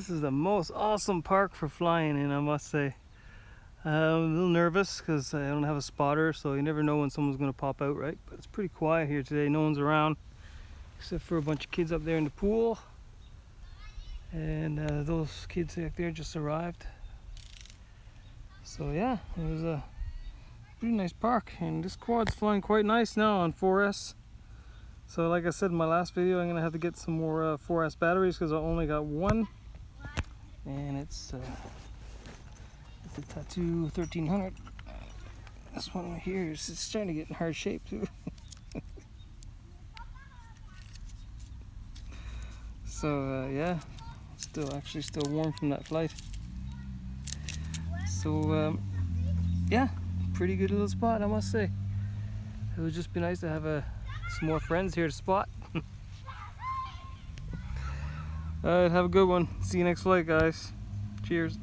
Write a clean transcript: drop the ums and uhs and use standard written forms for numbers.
This is the most awesome park for flying in, I must say. I'm a little nervous because I don't have a spotter, so you never know when someone's going to pop out, right? But it's pretty quiet here today. No one's around except for a bunch of kids up there in the pool. And those kids back there just arrived. So yeah, it was a pretty nice park. And this quad's flying quite nice now on 4S. So like I said in my last video, I'm going to have to get some more 4S batteries because I only got one. And it's a Tattu 1300. This one right here is starting to get in hard shape too. So yeah, still warm from that flight. So yeah, pretty good little spot, I must say. It would just be nice to have some more friends here to spot. Alright, have a good one. See you next flight, guys. Cheers.